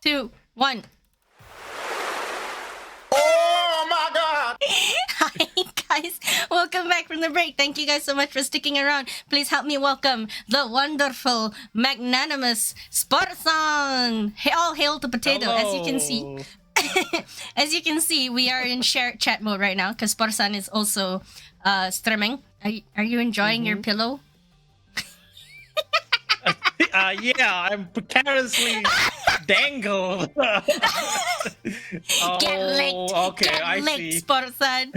2, 1. Oh my god! Hi guys, welcome back from the break. Thank you guys so much for sticking around. Please help me welcome the wonderful, magnanimous Sporesan. All hail to potato. Hello. As you can see, we are in shared chat mode right now because Sporesan is also streaming. Are you enjoying your pillow? Yeah, I'm precariously dangled. Get licked. Okay, Get I licked, see. Sporesan.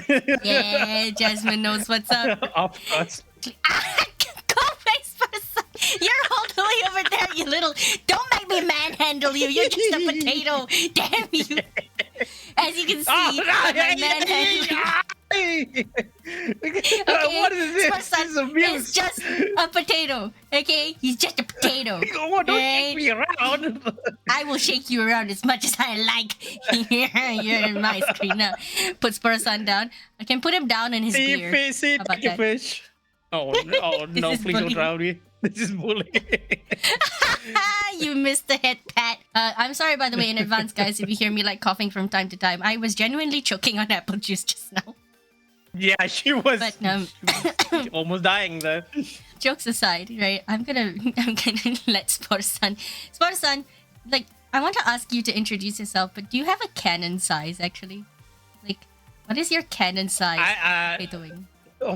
Yeah, Jasmine knows what's up. Of course. Go face Sporesan. You're all the way over there, you little. Don't make me manhandle you. You're just a potato. Damn you. As you can see, I manhandle you. Okay. Okay, What is this? Sporesan This is abuse. is just a potato. Okay, he's just a potato. Oh, don't Okay? shake me around. I will shake you around as much as I like. You're in my screen now. Put Sporesan down. I can put him down in his See beer. fish, see How about take a that? fish. Oh This no, is please bullying. don't drown me. This is bullying. You missed the head pat. I'm sorry, by the way, in advance, guys, if you hear me like coughing from time to time. I was genuinely choking on apple juice just now. Yeah, she was, But she was almost dying there. jokes aside, right? I'm gonna let Sporesan. Sporesan, like, I want to ask you to introduce yourself, but do you have a cannon size actually? Like, what is your cannon size? Potatoing.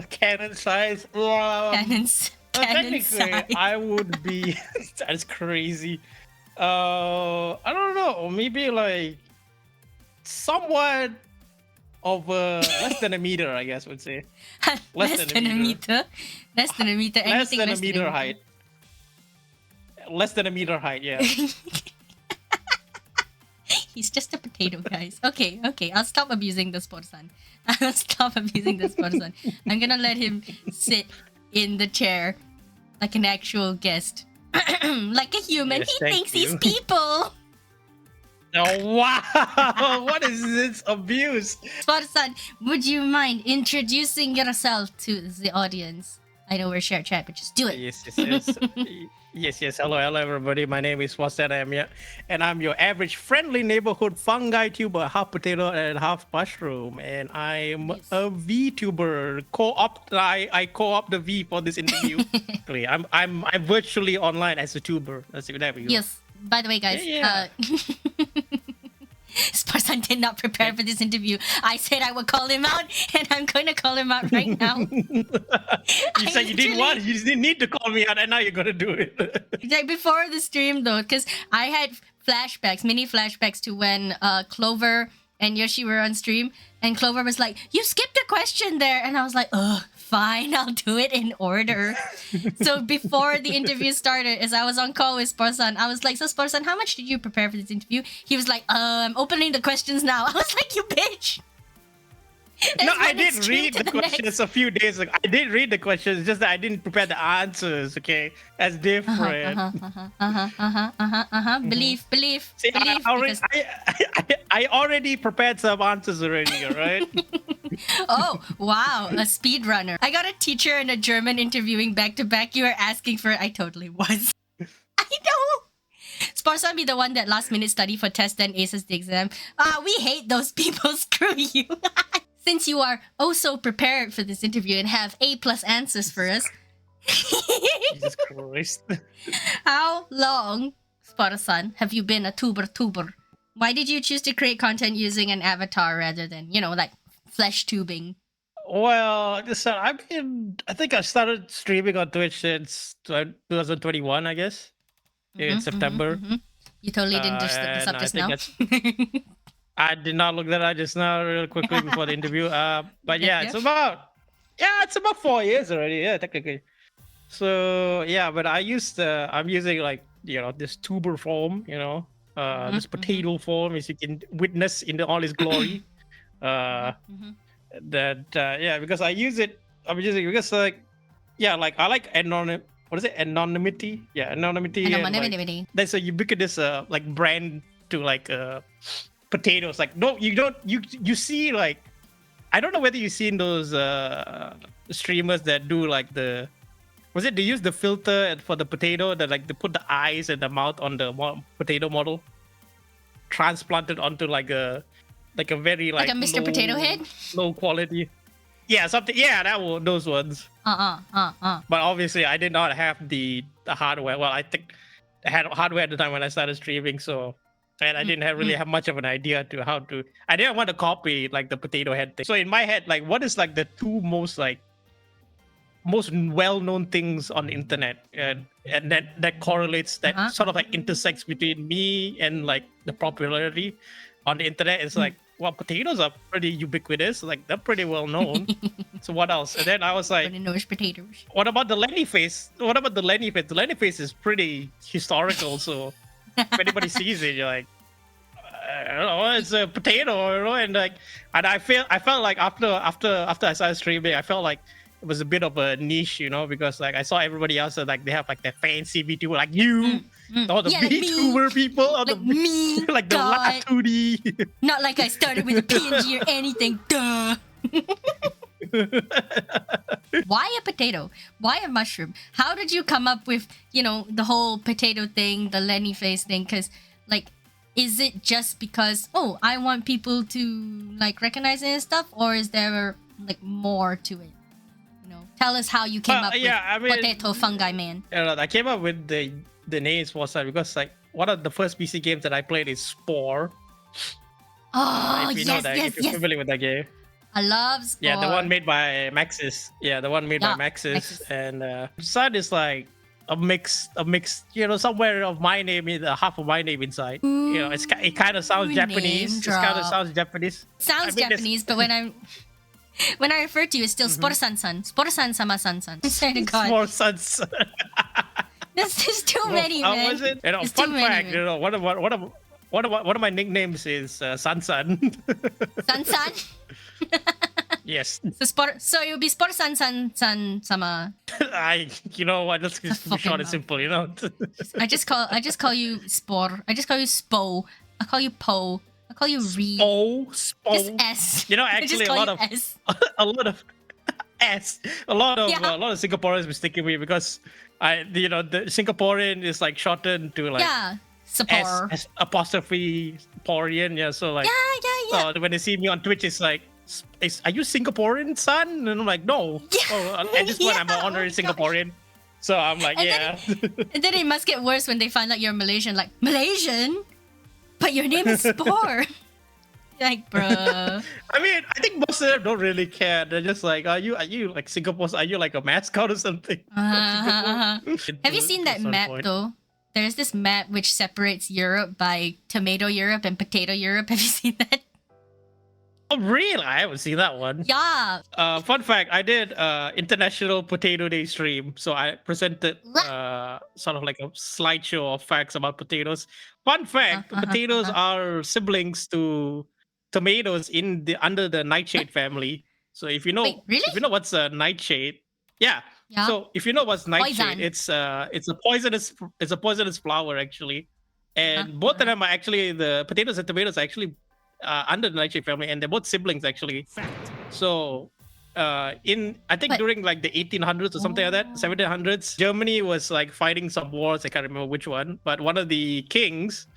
Cannon size. Cannons. Cannon Technically, size. I would be. That's crazy. I don't know. Maybe like somewhat of less than a meter, I guess. Would say Less than a meter. Less than a meter. less Anything than a less meter height. Less than a meter height. Yeah. He's just a potato, guys. Okay. I'll stop abusing the Sporesan. I'll stop abusing the Sporesan. I'm gonna let him sit in the chair like an actual guest. Like a human. Yes, He thank thinks he's you. people. Oh wow! What is this abuse? Sporesan, would you mind introducing yourself to the audience? I know we're shared chat, but just do it. Yes. Hello, everybody. My name is Sporesan. I'm your average friendly neighborhood fungi tuber, half potato and half mushroom. And I'm Yes. a VTuber. I co-op the V for this interview. Actually, I'm virtually online as a tuber. That's whatever you. Yes. By the way, guys, Yeah. Sporesan did not prepare for this interview. I said I would call him out, and I'm going to call him out right now. You said you didn't want it. You didn't need to call me out, and now you're gonna do it. Like before the stream, though, because I had mini flashbacks to when Clover and Yoshi were on stream, and Clover was like, "You skipped a question there," and I was like, "Ugh, fine, I'll do it in order." So before the interview started, as I was on call with Sporesan, I was like, "So Sporesan, how much did you prepare for this interview?" He was like, "I'm opening the questions now." I was like, "You bitch." No, Let's I run the did stream read to the questions next- a few days ago. I did read the questions, just that I didn't prepare the answers. Okay, that's different. Believe. See, Believe. I Because- already prepared some answers already. All right. Oh, wow, a speedrunner. I got a teacher and a German interviewing back to back. You were asking for it. I totally was. I know. Sporesan be the one that last minute study for test and aces the exam. We hate those people. Screw you. Since you are oh so prepared for this interview and have A+ answers for us, Jesus Christ. how long, Sporesan, have you been a tuber? Why did you choose to create content using an avatar rather than, like flesh tubing? Well, I think I started streaming on Twitch since 2021, I guess. In September. You totally didn't look this And up I just think now. I did not look that up just now, real quickly before the interview. But yeah, Yeah. it's about 4 years already. Yeah, technically. So yeah, but I'm using like this tuber form, this potato form, as you can witness in all its glory. Because I use it. I'm using it because like I like anonymity. Yeah, anonymity. And, like, Anonymity. there's a ubiquitous like brand to like potatoes. Like you see like I don't know whether you've seen those streamers that do like they use the filter for the potato that like they put the eyes and the mouth on the potato model. transplanted onto like a very Like a Mr. Potato Head? low quality. Yeah, something. Yeah, those ones. But obviously, I did not have the hardware. Well, I think I had hardware at the time when I started streaming, so and I didn't really have much of an idea to how to. I didn't want to copy like the potato head thing. So in my head, like, what is like the two most well-known things on the internet, and that correlates, that sort of like intersects between me and like the popularity on the internet is like, well, potatoes are pretty ubiquitous, like they're pretty well known. So what else? And then I was like, potatoes. what about the Lenny face? What about the Lenny face? The Lenny face is pretty historical, so if anybody sees it, you're like, I don't know, it's a potato, you know. And like, and I felt like after I started streaming, I felt like it was a bit of a niche, you know, because like I saw everybody else like they have like their fancy VTuber, like you, all the VTuber people, all like me, like the Latudi. Not like I started with a PNG or anything. Duh. Why a potato? Why a mushroom? How did you come up with, you know, the whole potato thing, the Lenny face thing? Because like, is it just because, oh, I want people to like recognize it and stuff, or is there like more to it? You know, tell us how you came up with Potato Fungi Man. I came up with the name Sporesan because like one of the first PC games that I played is Spore. Oh, if you're familiar with that game. I love Spore. Yeah, the one made by Maxis. Yeah, the one made by Maxis. And Sun is like a mix, you know, somewhere of my name, half of my name inside. Ooh, you know, it kind of sounds Japanese. It kind of sounds Japanese. Sounds Japanese, but when I refer to you, it's still Sporesan-san. Sporesan sama san-san. I swear to God. Sporesan. There's too many, man. How was it? You know, fun fact, you know, one of my nicknames is San-san. San-san? Yes. So it would be Sporesan-san sama. You know what? Let's just be short and simple, you know. I just call you Spore. I just call you Spo. I call you Po. I call you Re. Spo. Just S. You know, actually, a lot of S. A lot of Singaporeans mistaken me because the Singaporean is like shortened to like S apostrophe Porian. Yeah, so like So when they see me on Twitch, it's like, are you Singaporean, son? And I'm like, no. At this point, I'm an honorary Singaporean. So I'm like, and then it must get worse when they find out you're Malaysian. Like, Malaysian? But your name is Spore. Like, bruh. I mean, I think most of them don't really care. They're just like, are you like Singapore? Are you like a mascot or something? Have you seen that map though? There's this map which separates Europe by Tomato Europe and Potato Europe. Have you seen that? Oh, really? I haven't seen that one. Yeah. Fun fact, I did International Potato Day stream. So I presented sort of like a slideshow of facts about potatoes. Fun fact, potatoes are siblings to tomatoes under the nightshade family. So if you know, if you know what's a nightshade, yeah. So if you know what's nightshade, it's a poisonous flower actually, and both of them are actually, the potatoes and tomatoes are actually under the nightshade family, and they're both siblings actually. So I think during like the 1800s or something like that, 1700s, Germany was like fighting some wars. I can't remember which one, but one of the kings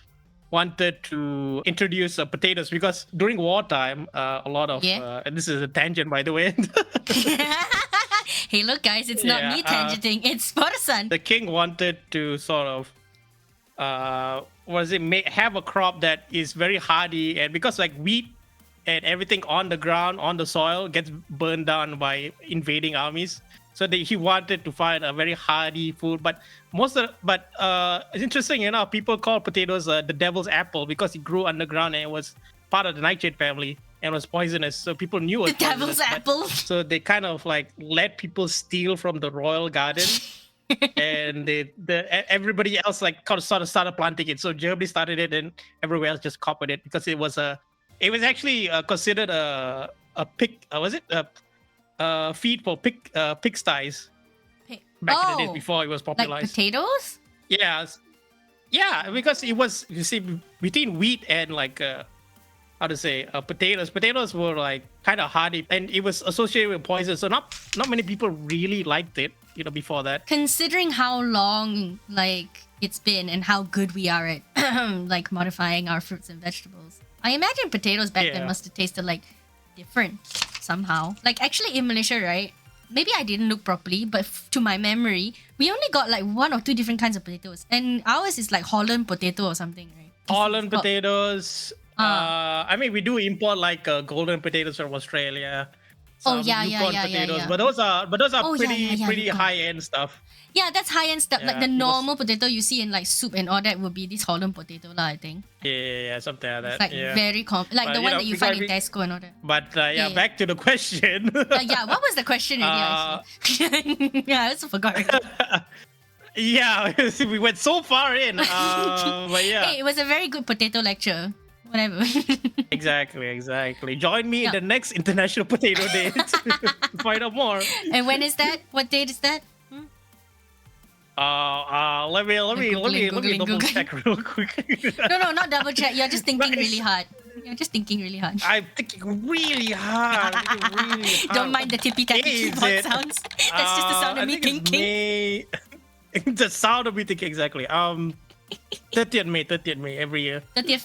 wanted to introduce potatoes because during wartime, a lot of and this is a tangent, by the way. Hey, look, guys, it's not me tangenting; it's Sporesan. The king wanted to sort of have a crop that is very hardy, and because like wheat and everything on the ground, on the soil, gets burned down by invading armies. So he wanted to find a very hardy food, but it's interesting, you know, people call potatoes the devil's apple because it grew underground and it was part of the nightshade family and was poisonous. So people knew it was the devil's apple. So they kind of like let people steal from the royal garden. And everybody else like kind of sort of started planting it. So Germany started it, and everywhere else just copied it because it was actually considered a pig. Was it a feed for pigsties back in the days before it was popularized. Like potatoes? Yeah, because it was, you see, between wheat and like potatoes. Potatoes were like kind of hardy, and it was associated with poison. So not many people really liked it, you know, before that. Considering how long like it's been and how good we are at like modifying our fruits and vegetables. I imagine potatoes back then Yeah. must have tasted like different somehow. Like actually in Malaysia, right? Maybe I didn't look properly, but to my memory, we only got like 1 or 2 different kinds of potatoes, and ours is like Holland potato or something, right? Holland It's called- potatoes. I mean, we do import like golden potatoes from Australia. Oh, Some yeah, Yukon yeah, potatoes, yeah. but those are Oh, yeah, pretty Yukon. high end stuff. Yeah, that's high end stuff. Like Yeah, the because- normal potato you see in like soup and all that would be this Holland potato, lah. I think Yeah, something like that. it's like yeah. very like But, the you one know, that you because find in we- Tesco and all that. But yeah, Yeah. back to the question. Yeah, what was the question? Really, yeah, I also forgot. Yeah, we went so far in. But yeah, Hey, it was a very good potato lecture. Whatever. exactly. Join me Yeah. in the next International Potato Day to find out more. And when is that? What date is that? Let me Googling. double check real quick. No, not double check. You're just thinking really hard. You're just thinking really hard. I'm thinking really hard. Don't mind the tippy tappy Is keyboard it? sounds. That's just the sound of I me think it's thinking. May... the sound of me thinking exactly. 30th May every year. 30th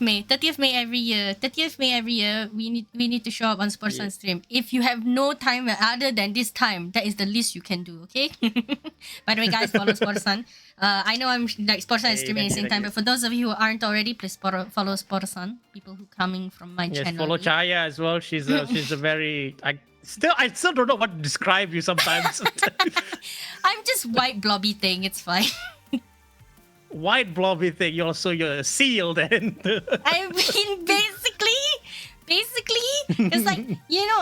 May every year. 30th May every year. We need to show up on Sporesan stream. If you have no time other than this time, that is the least you can do. Okay. By the way, guys, follow Sporesan. I know I'm like Sporesan is streaming at the same time, but for those of you who aren't already, please follow Sporesan. People who coming from my Yes, channel. follow Cahaya as well. She's a very I still don't know what to describe you sometimes. I'm just white blobby thing. It's fine. White blobby thing. You're a seal then. I mean, basically, it's like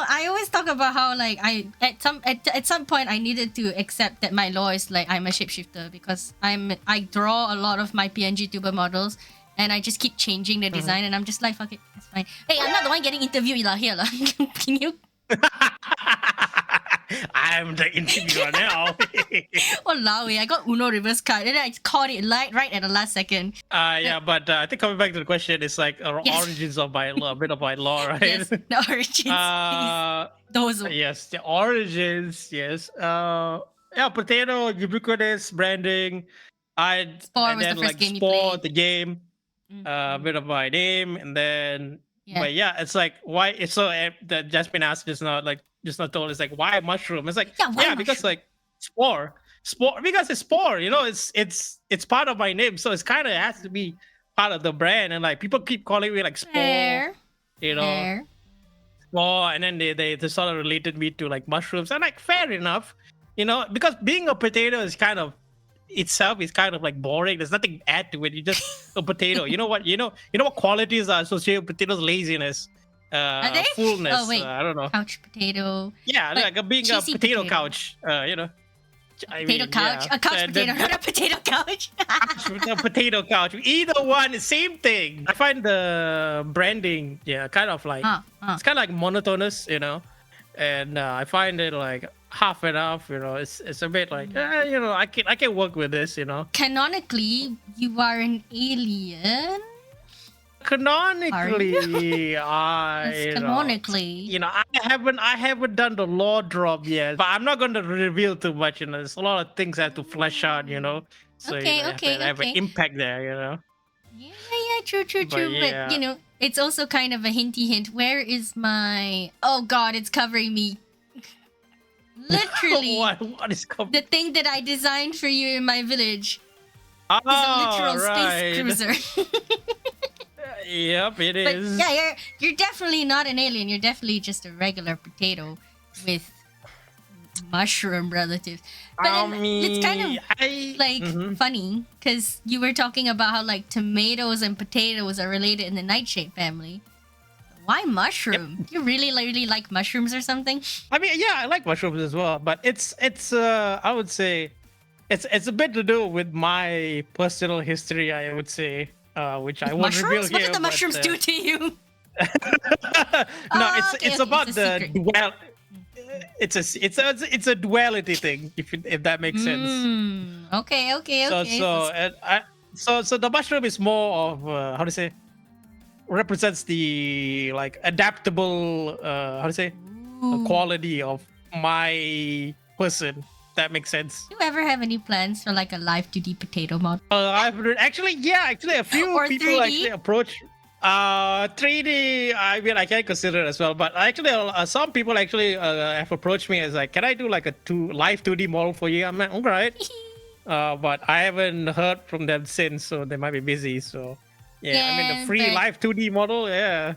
I always talk about how like at some point I needed to accept that my law is like I'm a shapeshifter because I draw a lot of my PNG tuber models and I just keep changing the design and I'm just like fuck it, it's fine. Hey, I'm not the one getting interviewed lah here lah. Can you? I'm the interviewer now. Walao, I got Uno reverse card and then I caught it right at the last second. Yeah, but I think coming back to the question, it's like Yes. origins of my law, a bit of my law, right? Yes, the origins. Those. Yes, the origins. Yes. Yeah, potato, ubiquitous branding. Spore and was then the first like game you Spore, played. the game. A bit of my name, and then. Yeah. But yeah, it's like why? It's so that Jasmine asked just now, like just not told. It's like why mushroom? It's like Yeah, why because mushroom? like spore because it's spore. It's part of my name, so it's kind of has to be part of the brand. And like people keep calling me like spore, Fair. Fair. spore, and then they sort of related me to like mushrooms. And like fair enough, because being a potato is kind of itself is kind of like boring. There's nothing to add to it. You just a potato. You know what qualities are associated with potatoes? Laziness, Are they? fullness. Oh, wait. I don't know. Couch potato. Yeah, Like like being a cheesy potato potato. couch. Potato couch? yeah. A couch And potato, then- not a potato couch. a potato couch. Either one, same thing. I find the branding, kind of like it's kind of like monotonous, and I find it like half and half. It's a bit like I can work with this. Canonically, you are an alien. Canonically, Yes, canonically. I haven't done the lore drop yet, but I'm not going to reveal too much. There's a lot of things I have to flesh out. So Okay, I have an okay. impact there. Yeah, true. But yeah. But, it's also kind of a hinty hint. Where is my... Oh, God, it's covering me. Literally, what is coming? the thing that I designed for you in my village Oh, is a literal right. space cruiser. Yep, it But is. yeah, you're definitely not an alien. You're definitely just a regular potato with mushroom relatives. But then it's kind of like funny because you were talking about how like tomatoes and potatoes are related in the nightshade family. Why mushroom? You really like mushrooms or something? I mean, yeah, I like mushrooms as well, but it's I would say it's a bit to do with my personal history. I would say, which I won't reveal Mushrooms? here. What did the mushrooms do to you? No, Oh, it's okay, about it's a the secret. dual. It's a duality thing, if that makes sense. Okay. So the mushroom is more of how to say represents the like adaptable quality of my person. that makes sense. Do you ever have any plans for like a live 2D potato model? Actually, a few Or people 3D? actually approach 3D. I mean, I can consider it as well, but actually, some people actually have approached me as like, can I do like a live 2D model for you? I'm like, all right. But I haven't heard from them since, so they might be busy. So yeah, I mean the free but- live 2D model, yeah.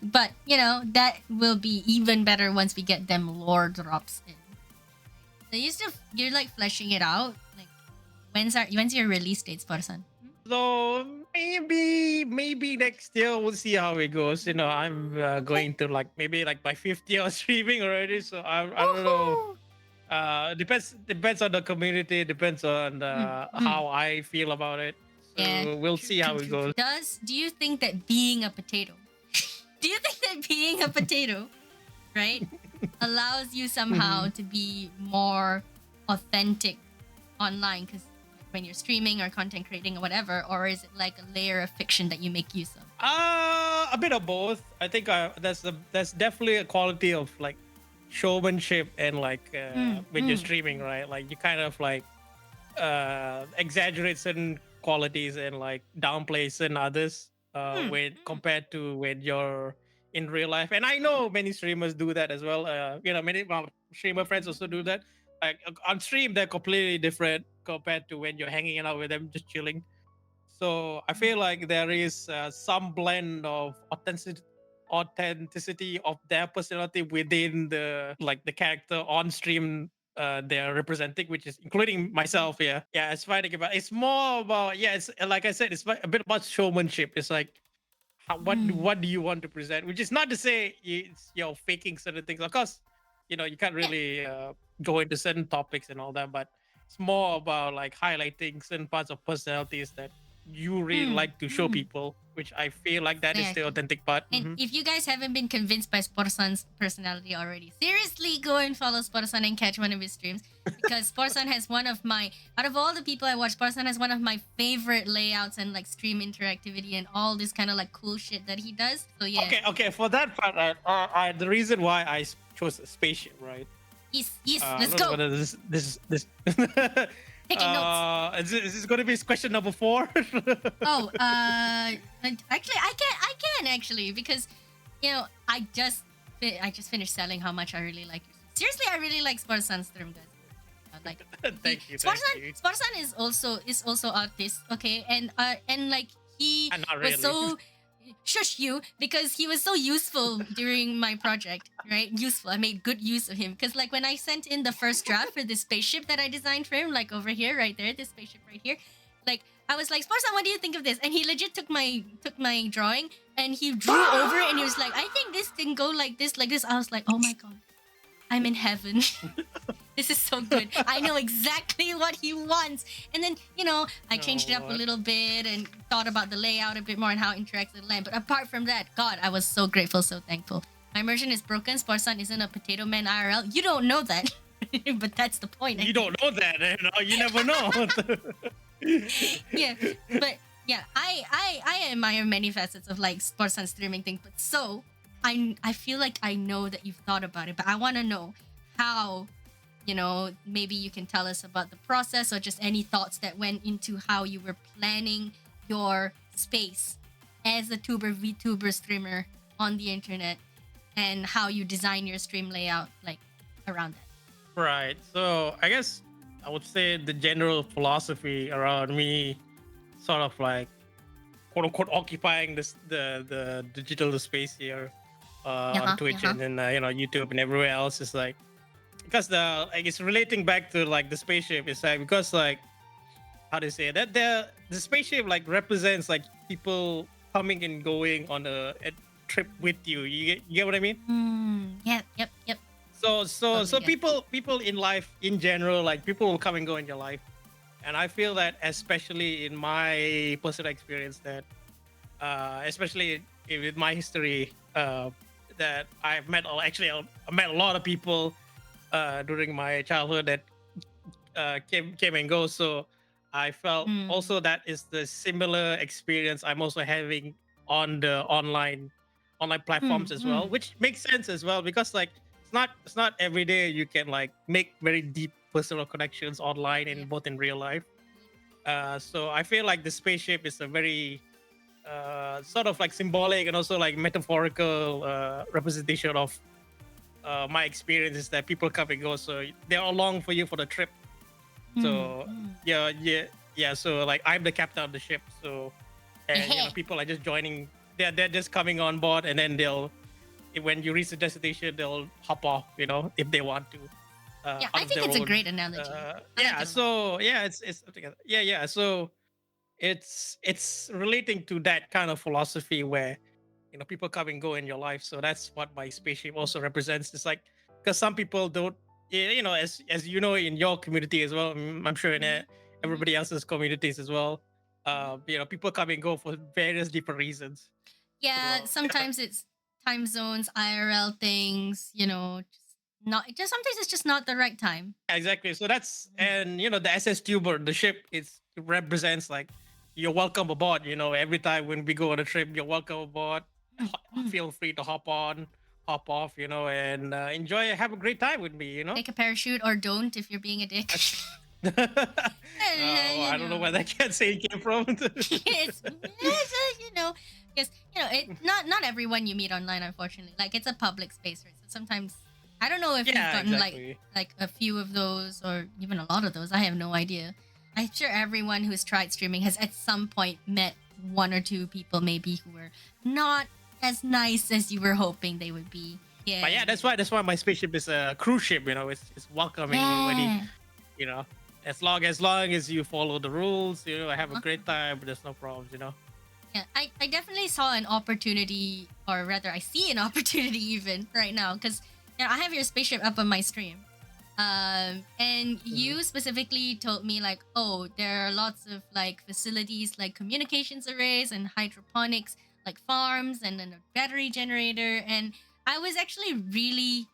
But you know that will be even better once we get them lore drops in. So you're like fleshing it out. Like when's your release date, Sporesan? So maybe next year we'll see how it goes. You know, I'm going to like maybe like my 5th year of streaming already, so I don't know. Depends on the community, depends on how I feel about it. So Yeah, we'll see how it goes. Do you think that being a potato, right, allows you somehow to be more authentic online? Because when you're streaming or content creating or whatever, or is it like a layer of fiction that you make use of? A bit of both. I think that's definitely a quality of like showmanship and like when you're streaming, right? Like you kind of like exaggerate certain qualities and like downplay certain others when compared to when you're in real life. And I know many streamers do that as well. You know, many streamer friends also do that. Like on stream, they're completely different compared to when you're hanging out with them, just chilling. So I feel like there is some blend of authenticity of their personality within the character on stream they're representing, which is including myself. Yeah, it's fighting about. It's more about it's like I said, it's a bit about showmanship. It's like what do you want to present, which is not to say you're faking certain things. Of course, you know you can't really go into certain topics and all that, but it's more about like highlighting certain parts of personalities that you really like to show people, which I feel like that is the authentic part. And if you guys haven't been convinced by Sporesan's personality already, seriously go and follow Sporesan and catch one of his streams, because Sporesan has one of my, out of all the people I watch, Sporesan has one of my favorite layouts and like stream interactivity and all this kind of like cool shit that he does. So yeah. Okay. For that part, the reason why I chose a spaceship, right? Yes. Let's go. This Taking notes. Is this going to be question number 4? Oh, actually, I can actually, because you know I just finished selling how much I really like. Seriously, I really like Sporesan's stream, guys. Like, thank you. Sporesan is also artist, okay, and like he really. was so shush you, because he was so useful during my project, right? Useful. I made good use of him, because like when I sent in the first draft for this spaceship that I designed for him, like over here, right there, this spaceship right here, like I was like, Sporesan, what do you think of this? And he legit took my drawing and he drew over it, and he was like, I think this can go like this, like this. I was like, oh my god, I'm in heaven. This is so good. I know exactly what he wants. And then, you know, I changed it up a little bit and thought about the layout a bit more and how it interacts with the land. But apart from that, God, I was so grateful, so thankful. My immersion is broken. Sporesan isn't a potato man IRL. You don't know that. But that's the point. You don't know that. You never know. Yeah. But yeah, I admire many facets of like Sporesan streaming thing. But so, I feel like I know that you've thought about it. But I want to know how... You know, maybe you can tell us about the process or just any thoughts that went into how you were planning your space as a VTuber streamer on the internet, and how you design your stream layout like around that. Right. So I guess I would say the general philosophy around me sort of like quote unquote occupying the digital space here on Twitch and then YouTube and everywhere else is like, because it's relating back to like the spaceship. It's like, because like, how do you say that the spaceship like represents like people coming and going on a trip with you. You get what I mean? Yep. So people in life in general, like people will come and go in your life, and I feel that especially in my personal experience that especially with my history that I've met I met a lot of people during my childhood that came and go. So I felt also that is the similar experience I'm also having on the online platforms as well, which makes sense as well, because like it's not every day you can like make very deep personal connections online and both in real life. So I feel like the spaceship is a very sort of like symbolic and also like metaphorical representation of my experiences that people come and go. So they're along for you for the trip. So yeah. So like I'm the captain of the ship. So and people are just joining. They're just coming on board, and then they'll when you reach the destination, they'll hop off. If they want to. I think it's a great analogy. So yeah, it's together. Yeah. So it's relating to that kind of philosophy where people come and go in your life. So that's what my spaceship also represents. It's like because some people don't, as you know, in your community as well. I'm sure in everybody else's communities as well. People come and go for various different reasons. Yeah, sometimes it's time zones, IRL things. Just sometimes it's just not the right time. Exactly. So that's and the SS Tuber, the ship, it represents like you're welcome aboard. Every time when we go on a trip, you're welcome aboard. Feel free to hop on, hop off, and enjoy. Have a great time with me. Take a parachute or don't if you're being a dick. I don't know where that cat saying came from. Because not everyone you meet online, unfortunately. Like it's a public space, right? So sometimes I don't know if you've gotten like a few of those or even a lot of those. I have no idea. I'm sure everyone who's tried streaming has at some point met one or two people maybe who were not as nice as you were hoping they would be. Yeah. But yeah, that's why my spaceship is a cruise ship. It's welcoming already. As long as you follow the rules, I have a great time. But there's no problems. Yeah, I definitely saw an opportunity, or rather, I see an opportunity even right now because I have your spaceship up on my stream. And you specifically told me like, oh, there are lots of like facilities like communications arrays and hydroponics, like farms and then a battery generator. And I was actually really,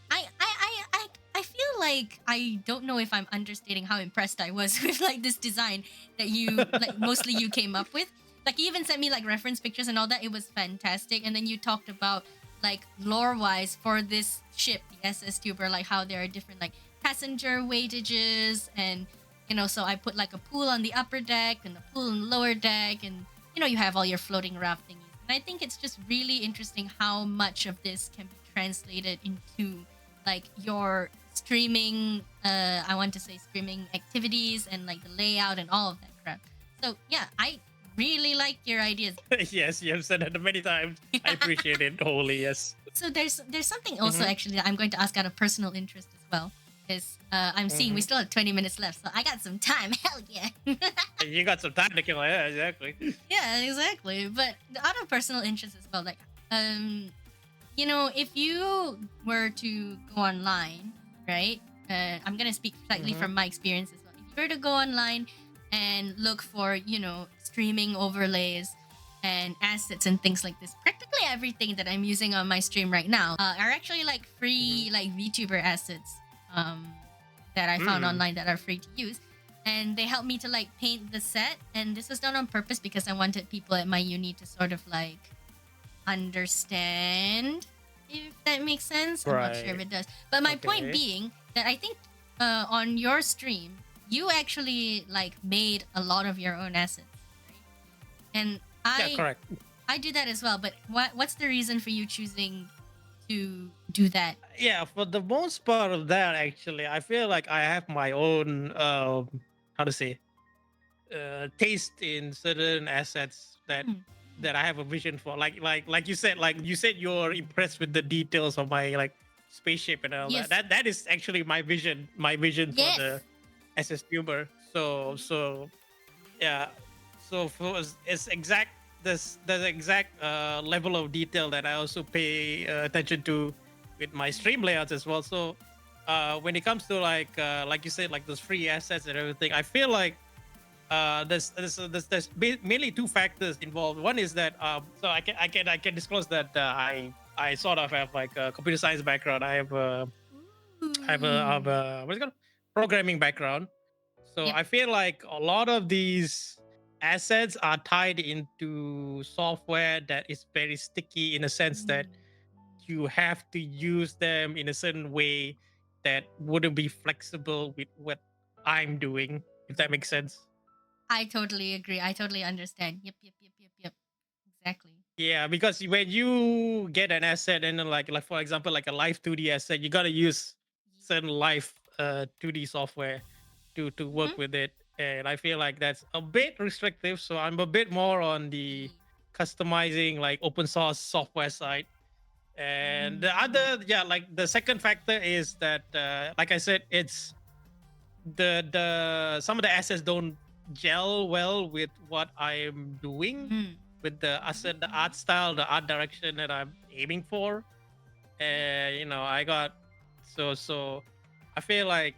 I feel like I don't know if I'm understating how impressed I was with like this design that you like mostly you came up with. Like you even sent me like reference pictures and all that. It was fantastic. And then you talked about like lore-wise for this ship, the SS Tuber, like how there are different like passenger weightages and so I put like a pool on the upper deck and a pool on the lower deck and you have all your floating raft thingies. And I think it's just really interesting how much of this can be translated into like your streaming I want to say streaming activities and like the layout and all of that crap. So yeah, I really like your ideas. Yes, you have said it many times. I appreciate it wholly. Yes. So there's something also actually that I'm going to ask out of personal interest as well. Is I'm seeing we still have 20 minutes left, so I got some time. Hell yeah. You got some time to kill. Yeah, exactly. Yeah, exactly. But out of personal interest as well, like if you were to go online, right? I'm gonna speak slightly from my experience as well. If you were to go online and look for streaming overlays and assets and things like this, practically everything that I'm using on my stream right now are actually like free like VTuber assets that I found online that are free to use, and they help me to like paint the set. And this was done on purpose because I wanted people at my uni to sort of like understand, if that makes sense. I'm not sure if it does, but my point being that I think on your stream you actually like made a lot of your own assets, right? And correct. I do that as well. But what's the reason for you choosing to do that? Yeah, for the most part of that, actually, I feel like I have my own how to say taste in certain assets that I have a vision for. Like you said, you're impressed with the details of my like spaceship and all that. That is actually my vision. My vision for the SS Tuber. So yeah. So for it's exact the exact level of detail that I also pay attention to with my stream layouts as well. So when it comes to like you said, like those free assets and everything, I feel like there's mainly two factors involved. One is that so I can disclose that I sort of have like a computer science background. I have a what's it called, programming background. So I feel like a lot of these assets are tied into software that is very sticky in a sense that you have to use them in a certain way that wouldn't be flexible with what I'm doing, if that makes sense. I totally agree. I totally understand. Yep, yep, yep, yep, yep. Exactly. Yeah, because when you get an asset and then like for example like a live 2D asset, you gotta use certain live 2D software to work Mhm. with it. And I feel like that's a bit restrictive. So I'm a bit more on the customizing like open source software side. And the other, yeah, like the second factor is that like I said, it's the some of the assets don't gel well with what I'm doing, Mhm. with the asset, the art style, the art direction that I'm aiming for. And I got so I feel like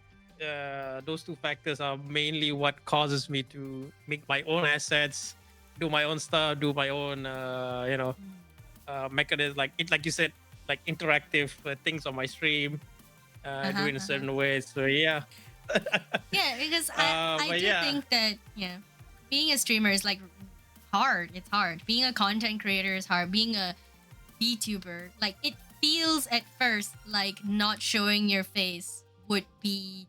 those two factors are mainly what causes me to make my own assets, do my own stuff, do my own mechanism, like you said, like interactive things on my stream, do Uh-huh, it in a uh-huh. certain way. So yeah. Yeah, because I But do yeah. think that being a streamer is like hard. It's hard. Being a content creator is hard. Being a VTuber, like it feels at first like not showing your face would be,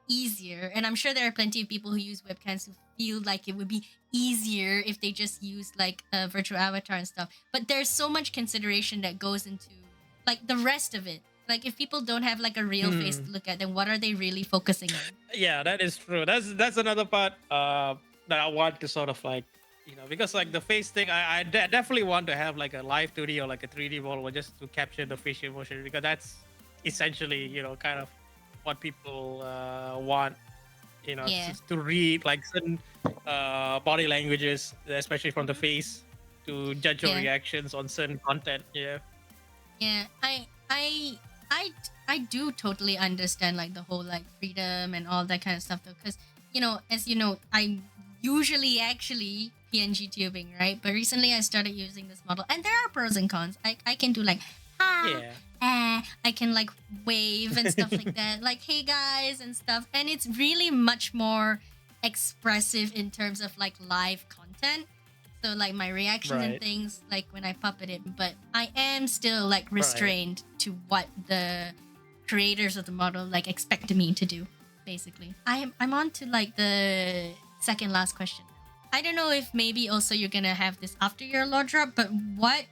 easier. And I'm sure there are plenty of people who use webcams who feel like it would be easier if they just use like a virtual avatar and stuff. But there's so much consideration that goes into like the rest of it. Like if people don't have like a real face to Hmm. look at, then what are they really focusing on? Yeah, that is true. That's another part that I want to sort of like, because like the face thing, I definitely want to have like a live 2D or like a 3D model just to capture the facial motion, because that's essentially kind of what people want, Yeah. to read like certain body languages, especially from the face, to judge your Yeah. reactions on certain content. Yeah. Yeah, I do totally understand like the whole like freedom and all that kind of stuff though, because as you know, I'm usually actually PNG tubing, right? But recently I started using this model, and there are pros and cons. I can do like Yeah. I can like wave and stuff like that, like hey guys and stuff, and it's really much more expressive in terms of like live content. So like my reactions and Right. things, like when I puppet it, but I am still like Right. restrained to what the creators of the model like expect me to do. Basically, I'm on to like the second last question. I don't know if maybe also you're gonna have this after your law drop, but what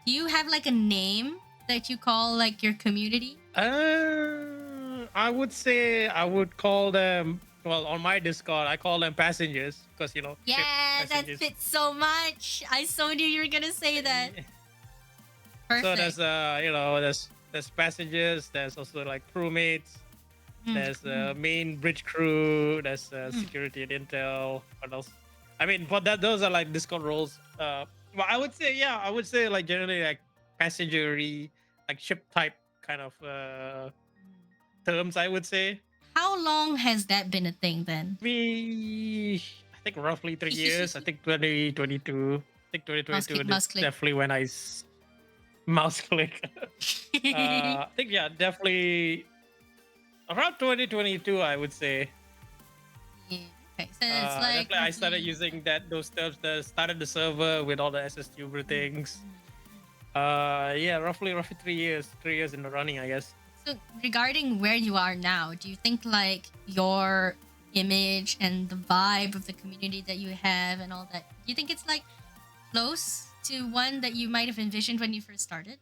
do you have like a name that you call like your community? I would say I would call them, well, on my Discord, I call them passengers, because ship Yeah, that passengers. fits so much. I so knew you were gonna say that. Yeah. So Perfect. there's there's passengers, there's also like crewmates, there's main bridge crew, there's security and intel. What else? I mean, but those are like Discord roles. Well, I would say, yeah, I would say like generally like passengery, like ship type kind of terms, I would say. How long has that been a thing then? I think roughly 3 years. I think 2022. I think Mouse 2022 click, is mouse click. definitely when mouse click. I think, yeah, definitely around 2022, I would say. Yeah. Okay, so it's like Definitely, I started roughly. using those terms. Started the server with all the SSTuber things. Yeah, roughly 3 years. 3 years in the running, I guess. So regarding where you are now, do you think like your image and the vibe of the community that you have and all that, do you think it's like close to one that you might have envisioned when you first started?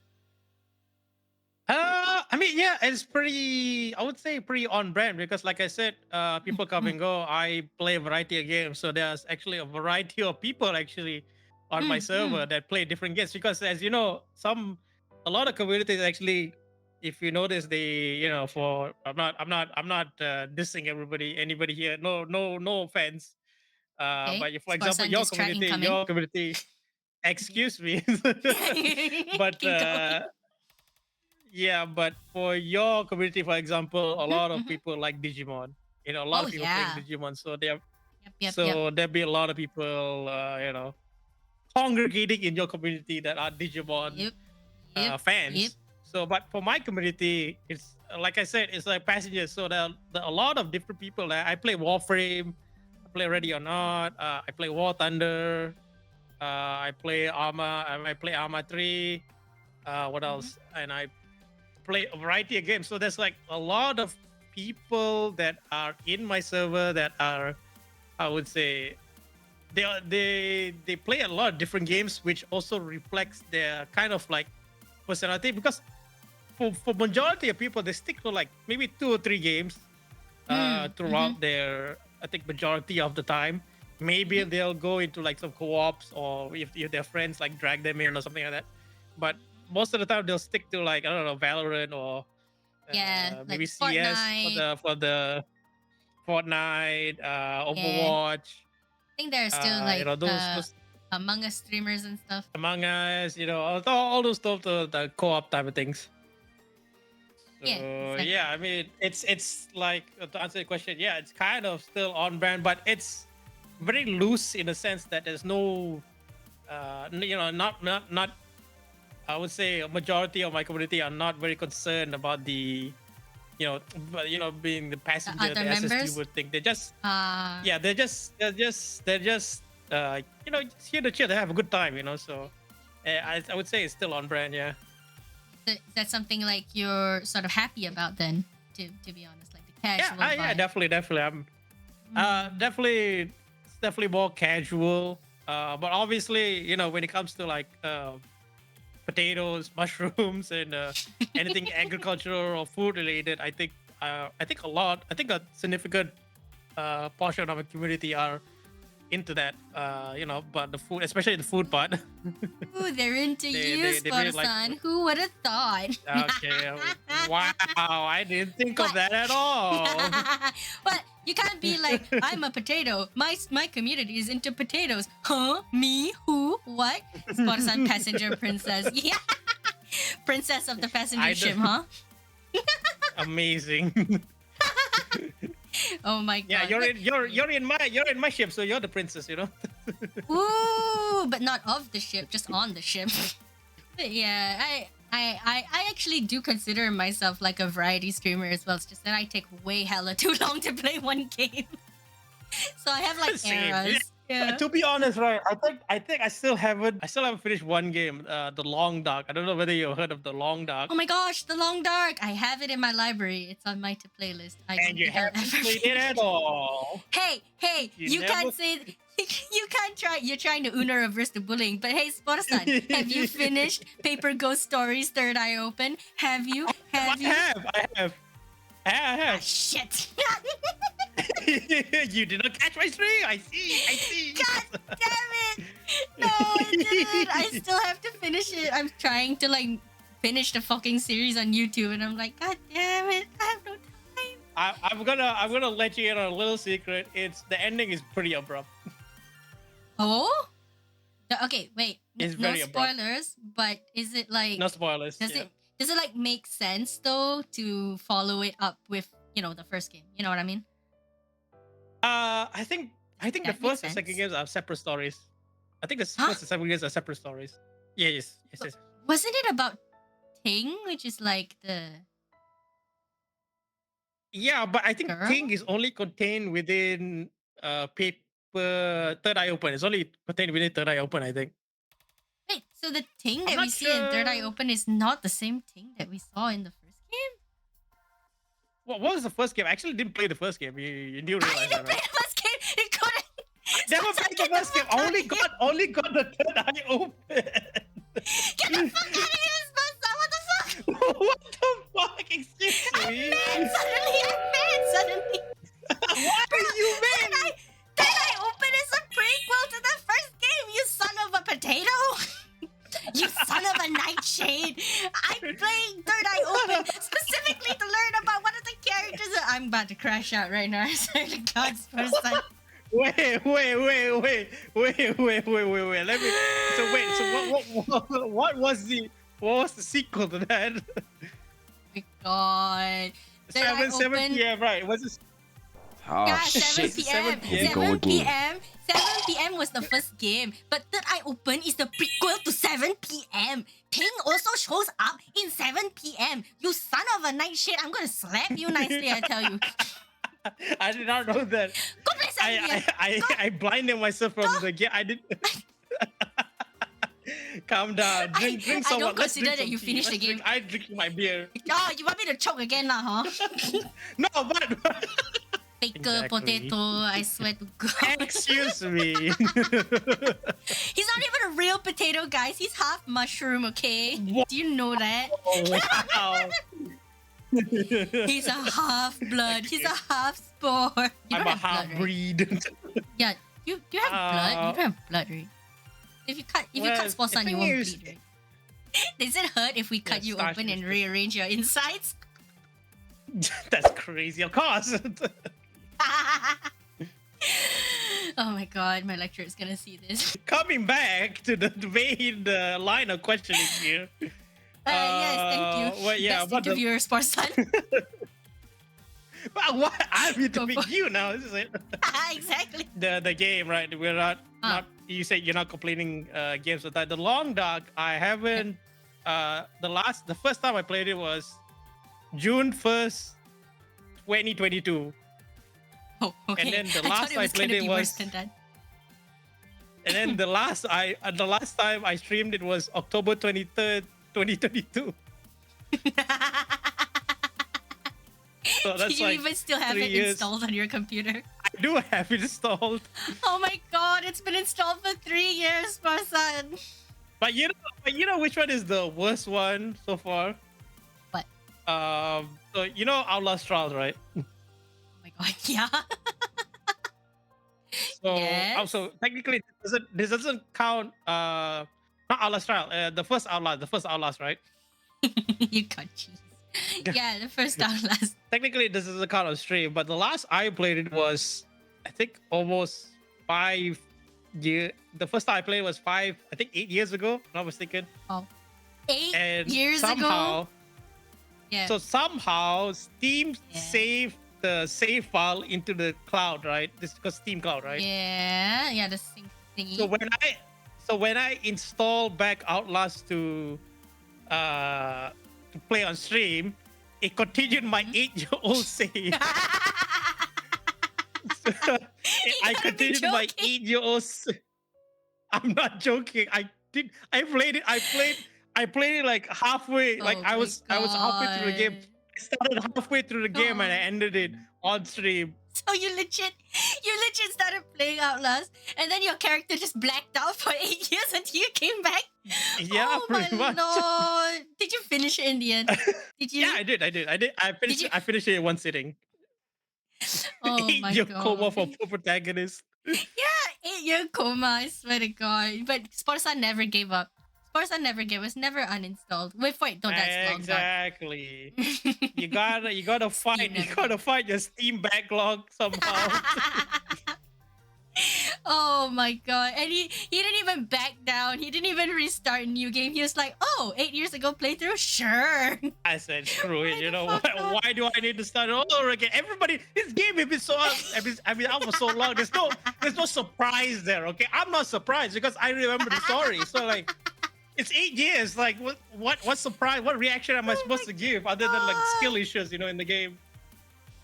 I mean, yeah, it's pretty. I would say pretty on brand, because, like I said, people come and go. I play a variety of games, so there's actually a variety of people actually on my server that play different games. Because, as you know, a lot of communities actually, if you notice, they, for I'm not dissing anybody here. No, no, no offense. Okay. But if, for example, Sporesan diss track incoming. your community, excuse me, but Keep going. yeah, but for your community, for example, a lot of people like Digimon. A lot Oh of people playing yeah. Digimon. Yep, yep, yep. So there'll be a lot of people, congregating in your community that are Digimon Yep. Yep. Yep. fans. So, but for my community, it's like I said, it's like passengers. So there are a lot of different people. I play Warframe, I play Ready or Not, I play War Thunder, I play Arma 3. What else? And I play a variety of games. So there's like a lot of people that are in my server that are, I would say, they play a lot of different games, which also reflects their kind of like personality. Because for majority of people, they stick to like maybe 2 or 3 games throughout their, I think, majority of the time. Maybe they'll go into like some co-ops, or if their friends like drag them in or something like that. But most of the time they'll stick to like, I don't know, Valorant or maybe like CS Fortnite. for the Fortnite, Overwatch. I think there are still You like know, those Among Us streamers and stuff. Among Us, you know, all those stuff, the co-op type of things. So Yeah, exactly. yeah, I mean, it's like, to answer the question, yeah, it's kind of still on brand, but it's very loose in the sense that there's no, you know, not. I would say a majority of my community are not very concerned about the, being the passenger, other the members? SSD would think. They just, Uh, yeah, they're just, just here to chill. They have a good time, you know. So, I would say it's still on brand, yeah. that's something like you're sort of happy about then, to be honest, like the casual Yeah, vibe. definitely. I'm definitely more casual. But obviously, you know, when it comes to like potatoes, mushrooms, and anything agricultural or food related, I think a significant portion of the community are into that. But the food, especially the food part. Ooh, they're into They- you, they really like Sporesan. food. Who would have thought? Okay, wow, I didn't think of that at all. Well, you can't be like, I'm a potato. My community is into potatoes. Huh? Me? Who? What? Sporesan passenger princess. Yeah. Princess of the passenger I ship, don't- huh? Amazing. Oh my god. Yeah, you're in my ship, so you're the princess, you know. Ooh, but not of the ship, just on the ship. But yeah, I actually do consider myself like a variety streamer as well. It's just that I take way hella too long to play one game. So I have like Same. eras. Yeah. To be honest, right? I think I still haven't finished one game, the Long Dark. I don't know whether you heard of the Long Dark. Oh my gosh, The Long Dark! I have it in my library. It's on my to playlist. I don't And you think I'll haven't ever played it at all. Hey, You you can't never- say you can't try. You're trying to Uno reverse the bullying. But hey, Sporesan, have you finished Paper Ghost Stories Third Eye Open? Have you? Have you? I have. Ah, shit! You did not catch my string. I see. God damn it! No, I didn't. I still have to finish it. I'm trying to like finish the fucking series on YouTube, and I'm like, God damn it! I have no time. I'm gonna let you in on a little secret. It's the ending is pretty abrupt. Oh? Okay, wait. It's No very abrupt. spoilers, but is it like No spoilers. does yeah. it like make sense though to follow it up with, the first game? You know what I mean? I think the That makes first and second sense. games are separate stories. I think the Huh? first and second games are separate stories. Yeah, yes. Wasn't it about Ting, which is like the Yeah, but I think girl? King is only contained within paper Third Eye Open. It's only contained within Third Eye Open, I think. Wait, so the Ting I'm that we not see in Third Eye sure. Open is not the same Ting that we saw in the first game? What was the first game? I actually didn't play the first game. You do I realize didn't that, play right? the first game. It couldn't. Never played the first game. Only got the Third Eye Open. Get the fuck out of here, Sponsor! What the fuck? What the fuck? Excuse me. I'm mad suddenly. What are you Third mad? Eye Open is a prequel to the first game, you son of a potato! You son of a nightshade! I'm playing Third Eye Open specifically to learn about one of the characters. I'm about to crash out right now. I swear to God's person. Wait. Let me. So what was the sequel to that? Oh my God. Third Eye 7 Open. p.m. Right? Was this? Oh Yeah, 7 shit. p.m. 7 Here we go 7 again. p.m. 7 p.m. was the first game, but Third Eye Open is the prequel to 7 p.m. Ting also shows up in 7 p.m. You son of a nightshade! I'm gonna slap you nicely, I tell you. I did not know that. Go play 7 p.m. I blinded myself from the game. I did. Calm down. Drink I some. don't Let's consider drink that some you tea. finished the Let's drink- game. I drink my beer. Oh, you want me to choke again lah, huh? No, but Faker Exactly. potato, I swear to God. excuse me. He's not even a real potato, guys. He's half mushroom, okay? What? Do you know that? Oh, wow. He's a half blood. He's a half spore. You I'm don't a have half blood, right? breed. Yeah, you have blood. You don't have blood, right? If you cut Well, Sporesan, the you thing won't is- bleed, right? Does it hurt if we cut Yeah, you starch open and is- rearrange your insides? That's crazy, of course. Oh my god, my lecturer is gonna see this. Coming back to the main line of questioning here. Yes, thank you. Well, yeah, Best but the, interviewer, Sporesan. but what? I'm Go interviewing for- you now. This is it. Exactly. The game, right? We're not. You said you're not complaining games with that. The Long Dark, I haven't. The first time I played it was June 1st, 2022. Oh, okay. And then the I last thought it I was played gonna it be worse was- than that. And then the last time I streamed it was October 23rd, 2022. So that's Do you like even still have 3 it years. installed on your computer? I do have it installed. Oh my god, it's been installed for 3 years, Sporesan. But you know which one is the worst one so far? What? So you know Outlast Trials, right? Oh my god, yeah. So Yes. also technically this doesn't count not Outlast Trial, the first Outlast, right? You got cheese. Yeah, the first Outlast. Technically this doesn't count on stream, but the last I played it was I think almost 5 years. The first time I played was 8 years ago, if I'm not mistaken. Oh. 8 And years somehow ago? Yeah. so somehow Steam Yeah. saved the save file into the cloud, right? This because Steam Cloud, right? Yeah, the sync thingy. So when I install back Outlast to play on stream, it continued my Mm-hmm. 8-year-old save. I gotta be continued my joking. 8-year-old. I'm not joking. I played it. I played it like halfway. Like Oh I my was halfway through the game. God. I started halfway through the game and I Oh. ended it on stream. So you legit started playing Outlast, and then your character just blacked out for 8 years until you came back. Yeah, Oh pretty my much. lord! Did you finish it in the end? Did you? Yeah, I did. you- I finished it in one sitting. Oh my 8-year god! coma for protagonist. Yeah, 8-year coma. I swear to God. But Sporesan never gave up. Sporesan never gave us. Never uninstalled. Wait, no, that's Long Dark. Exactly. You gotta fight. You never gotta fight your Steam backlog somehow. Oh my god. And he didn't even back down. He didn't even restart a new game. He was like, oh, 8 years ago playthrough? Sure. I said, screw it. Why You the know fuck what? not? Why do I need to start all over again? Everybody, this game has been so out for so long. There's no surprise there. Okay, I'm not surprised because I remember the story. So like, it's 8 years. Like, what surprise? What reaction am I supposed to give other than like God. skill issues? You know, in the game.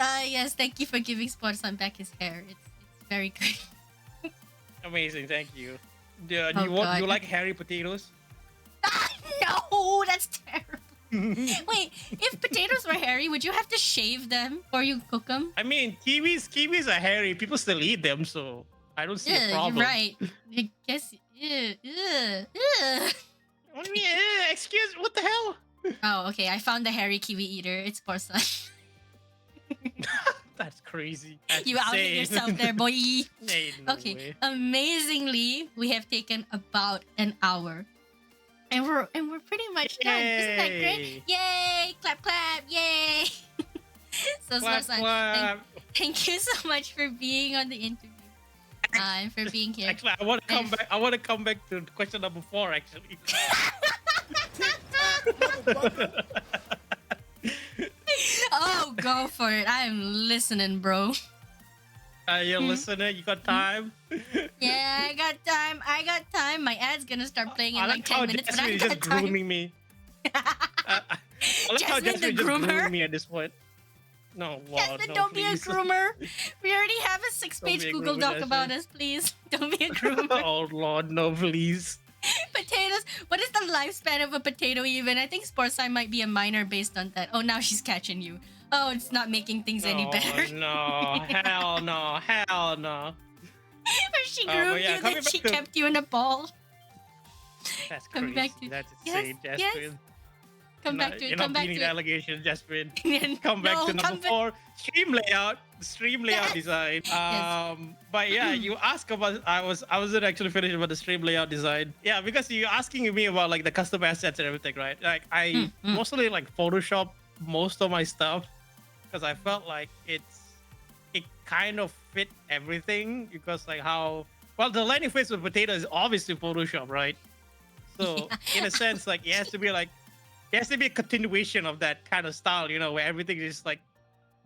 Yes, thank you for giving Sporesan back his hair. It's very good. Amazing, thank you. Do Oh, you God. like hairy potatoes? No, that's terrible. Wait, if potatoes were hairy, would you have to shave them before you cook them? I mean, kiwis are hairy. People still eat them, so I don't see a Yeah, problem. you're right. I guess. Ugh. What do you mean? Excuse? What the hell? Oh, okay. I found the hairy kiwi eater. It's Sporesan. That's crazy. That's You outed insane. yourself there, boy. Ain't no Okay. way. Amazingly, we have taken about an hour. And we're pretty much done. Isn't that great? Yay! Clap clap! Yay! So Clap, Sporesan, clap. thank you so much for being on the interview. And for being here. Actually, I want to come back. I want to come back to question number 4. Actually. Oh, go for it. I'm listening, bro. You're a listener. You got time. Yeah, I got time. I got time. My ad's gonna start playing in I like like 10 how minutes, but Jasmine I is got just time. grooming me. I like how Jasmine Jasmine the is just groomer? grooming me at this point. No, wow, Jasmine, no, don't please. be a groomer. We already have a 6-page be a Google groomer, Doc Jasmine. about us, please. Don't be a groomer. Oh Lord, no, please. Potatoes. What is the lifespan of a potato even? I think Sporesan might be a minor based on that. Oh, now she's catching you. Oh, it's not making things any better. No, hell no, hell no. Or she But groomed yeah, you, coming then back she to- kept you in a ball. That's Coming crazy. back to- That's Yes, insane, yes. Jasmine. Come back to You're it. not Come back beating to the it. allegation, Jasmine. Come back No, to number 4, stream layout. Stream layout Yes. design. Yes. But yeah, you ask about. I wasn't actually finished about the stream layout design. Yeah, because you're asking me about like the custom assets and everything, right? Like I mostly like Photoshop most of my stuff because I felt like it kind of fit everything because like how well the landing face of potato is obviously Photoshop, right? So in a sense, like it has to be a continuation of that kind of style, you know, where everything is like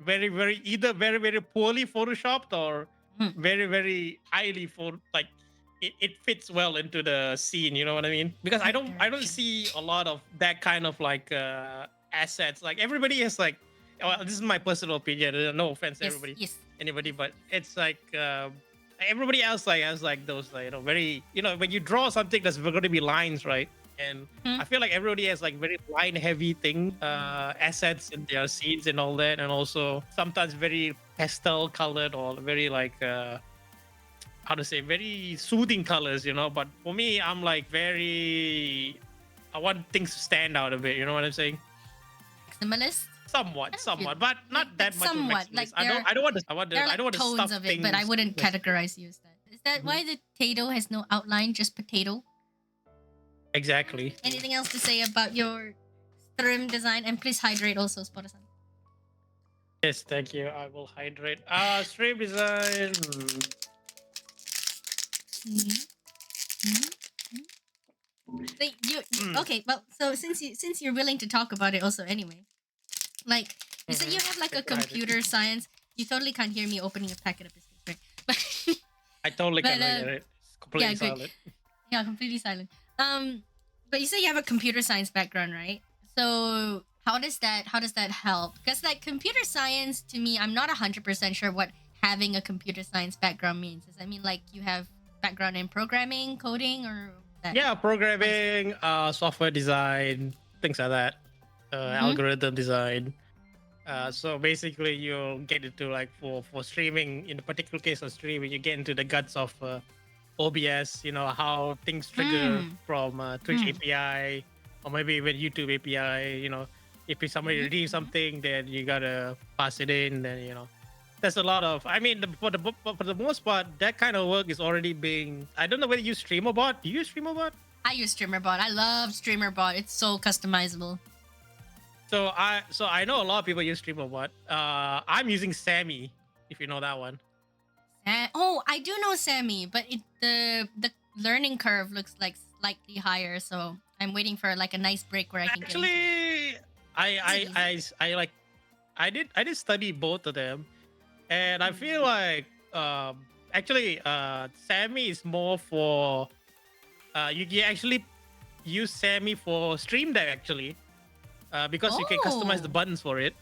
either very poorly photoshopped or very highly like it fits well into the scene, you know what I mean? Because I don't see a lot of that kind of like assets. Like everybody has like, well, this is my personal opinion, no offense to anybody, but it's like everybody else like has like those like, you know, very, you know, when you draw something that's going to be lines, right? And I feel like everybody has like very line heavy assets in their scenes and all that, and also sometimes very pastel colored or very like how to say, very soothing colors, you know. But for me, I'm like I want things to stand out a bit, you know what I'm saying? Maximalist. Somewhat, but not that much. Somewhat. Like I don't want to. There are I don't want to tones stuff of it, things. but I wouldn't categorize you as that. Is that why the potato has no outline, just potato? Exactly. Anything else to say about your stream design? And please hydrate also, Sporesan. Yes, thank you. I will hydrate. Stream design. Okay, well, so since you're willing to talk about it also anyway, like you said, you have like a computer science. You totally can't hear me opening a packet of biscuits, right? But I totally but, can hear it. It's completely silent. Yeah, completely silent. But you say you have a computer science background, right? So how does that help? Because like computer science to me, I'm not 100% sure what having a computer science background means. Does that mean like you have background in programming, coding, or that? Yeah, programming, software design, things like that. Algorithm design. So basically, you'll get into like for streaming. In the particular case of streaming, you get into the guts of OBS. You know how things trigger from Twitch API or maybe even YouTube API. You know, if somebody redeems something, then you gotta pass it in. Then you know, there's a lot of. I mean, for the most part, that kind of work is already being. I don't know whether you use StreamerBot. Do you use StreamerBot? I use StreamerBot. I love StreamerBot. It's so customizable. So I know a lot of people use StreamerBot. I'm using Sammy, if you know that one. Oh, I do know Sammy, but the learning curve looks like slightly higher. So I'm waiting for like a nice break where I can actually. I did study both of them, and I feel like Sammy is more for you can actually use Sammy for Stream Deck actually. Because you can customize the buttons for it.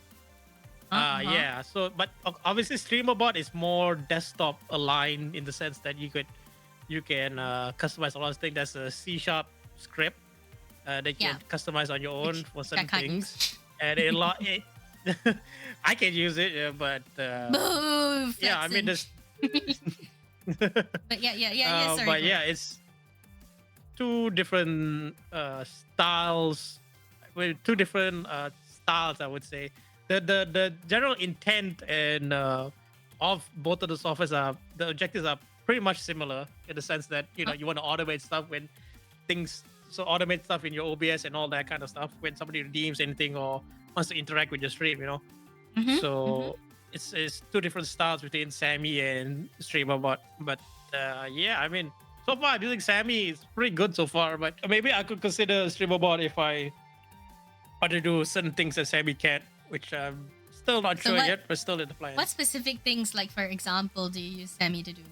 Yeah. So, but obviously, StreamerBot is more desktop aligned in the sense that you can customize a lot of things. That's a C# script that you can customize on your own for certain things. And I can use it, but yeah, I mean, this. But yeah. Sorry. But yeah, it's two different styles. With two different styles, I would say. The general intent and of both of the softwares the objectives are pretty much similar in the sense that you know you want to automate stuff when automate stuff in your OBS and all that kind of stuff when somebody redeems anything or wants to interact with your stream, you know. It's two different styles between Sammy and StreamerBot, but yeah, I mean, so far I'm using Sammy. It's pretty good so far, but maybe I could consider StreamerBot if I want to do certain things that Sammy can't, which I'm still not sure yet, but still in the plan. What specific things, like for example, do you use Sammy to do?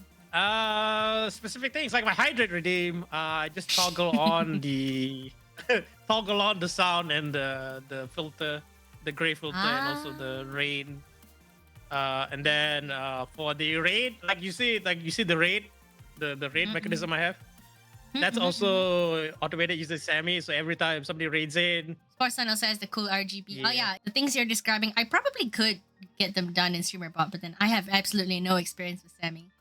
Specific things like my hydrate redeem. I just toggle on the sound and the filter, the gray filter, and also the rain. And then for the raid, like you see the raid, the raid mechanism I have. That's also automated using Sammy. So every time somebody raids in, Sporesan also has the cool RGB. Oh Yeah. yeah, the things you're describing, I probably could get them done in StreamerBot, but then I have absolutely no experience with Sammy.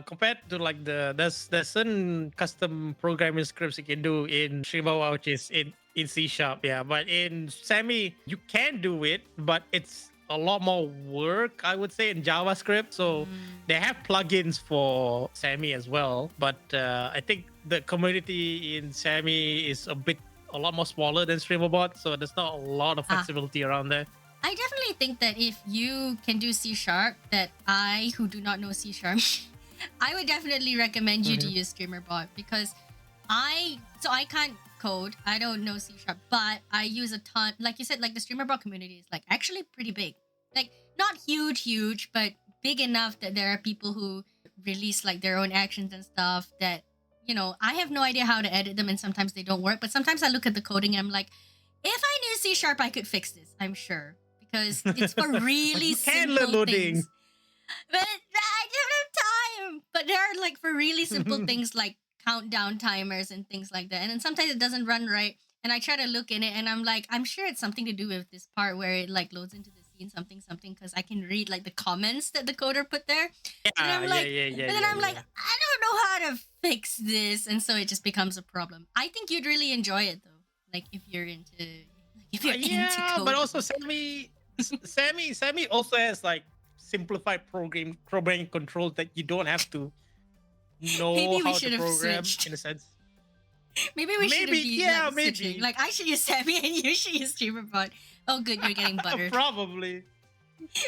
compared to like there's certain custom programming scripts you can do in StreamerBot, which is in C#. Yeah, but in Sammy you can do it, but it's a lot more work, I would say, in JavaScript. So they have plugins for Sammy as well, but I think the community in Sammy is a lot more smaller than StreamerBot, so there's not a lot of flexibility around there. I definitely think that if you can do C#, that I, who do not know C#, I would definitely recommend you to use StreamerBot, because I can't code. I don't know C#, but I use a ton. Like you said, like the StreamerBot community is like actually pretty big. Like not huge, but big enough that there are people who release like their own actions and stuff that, you know, I have no idea how to edit them, and sometimes they don't work. But sometimes I look at the coding and I'm like, if I knew C#, I could fix this, I'm sure. Because it's for really simple things. But I don't have time. But there are like for really simple things like countdown timers and things like that. And then sometimes it doesn't run right. And I try to look in it and I'm like, I'm sure it's something to do with this part where it like loads into the scene something, because I can read like the comments that the coder put there. And I'm like, I'm like, I don't know how to fix this. And so it just becomes a problem. I think you'd really enjoy it though. Like if you're into into coding. But also Sammy also has like simplified programming controls that you don't have to know how to program switched. in a sense. Maybe switching. Like I should use Sammy and you should use StreamerBot. Oh good, you're getting buttered. Probably.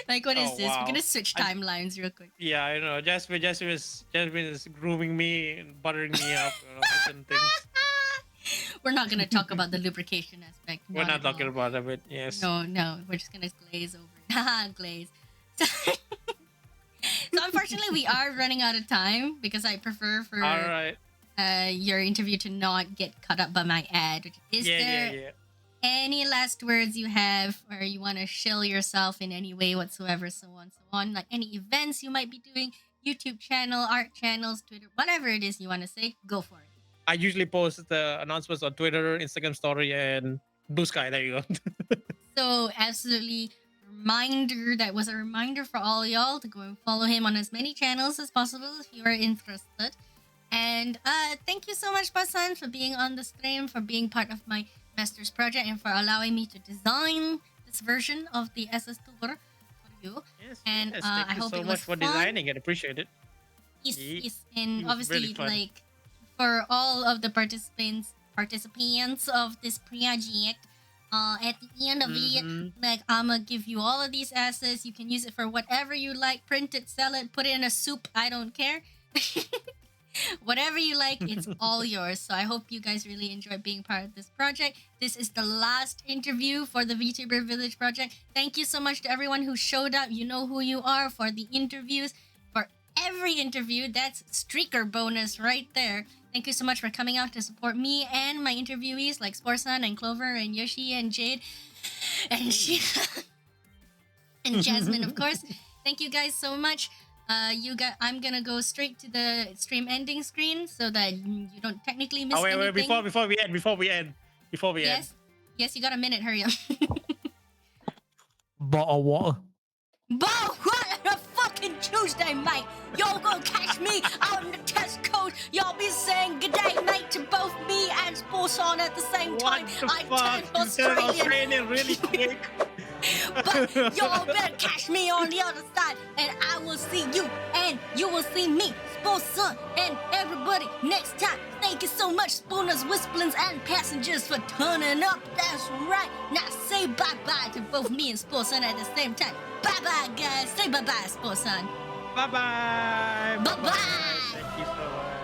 Like what is this? Wow. We're gonna switch timelines real quick. Yeah, I know. Jasmine is grooming me and buttering me up, you know, certain things. We're not gonna talk about the lubrication aspect. We're not talking about it, but yes. No, we're just gonna glaze over. Haha, glaze. So unfortunately, we are running out of time because I prefer for your interview to not get cut up by my ad. Is there any last words you have, or you want to shill yourself in any way whatsoever, so on, like any events you might be doing, YouTube channel, art channels, Twitter, whatever it is you want to say, go for it. I usually post the announcements on Twitter, Instagram story, and Blue Sky. There you go. So absolutely that was a reminder for all y'all to go and follow him on as many channels as possible if you are interested. And thank you so much, Basan, for being on the stream, for being part of my master's project, and for allowing me to design this version of the SS Tour for you. Yes, and thank I you hope so it was much for designing it. Appreciate it. Yes. And was obviously, really fun. like for all of the participants of this project, at the end of it, like I'ma give you all of these assets. You can use it for whatever you like. Print it, sell it, put it in a soup. I don't care. Whatever you like, it's all yours. So I hope you guys really enjoy being part of this project. This is the last interview for the VTuber Village Project. Thank you so much to everyone who showed up. You know who you are for the interviews. For every interview, that's streaker bonus right there. Thank you so much for coming out to support me and my interviewees like Sporesan and Clover and Yoshi and Jade and and Jasmine, of course. Thank you guys so much. I'm gonna go straight to the stream ending screen so that you don't technically miss anything. Before we end. Yes, you got a minute. Hurry up. Bottle water. What a fucking Tuesday, mate. Y'all gonna catch me out in the test code. Y'all be saying good day, mate, to both me and Sporesan at the same time. I turned Australian really quick. But y'all better catch me on the other side, and I will see you, and you will see me, Sporesan, and everybody next time. Thank you so much, Spooners, Whisplins, and passengers for turning up. That's right. Now say bye-bye to both me and Sporesan at the same time. Bye-bye, guys. Say bye-bye, Sporesan. Bye-bye. Bye-bye. Thank you so much.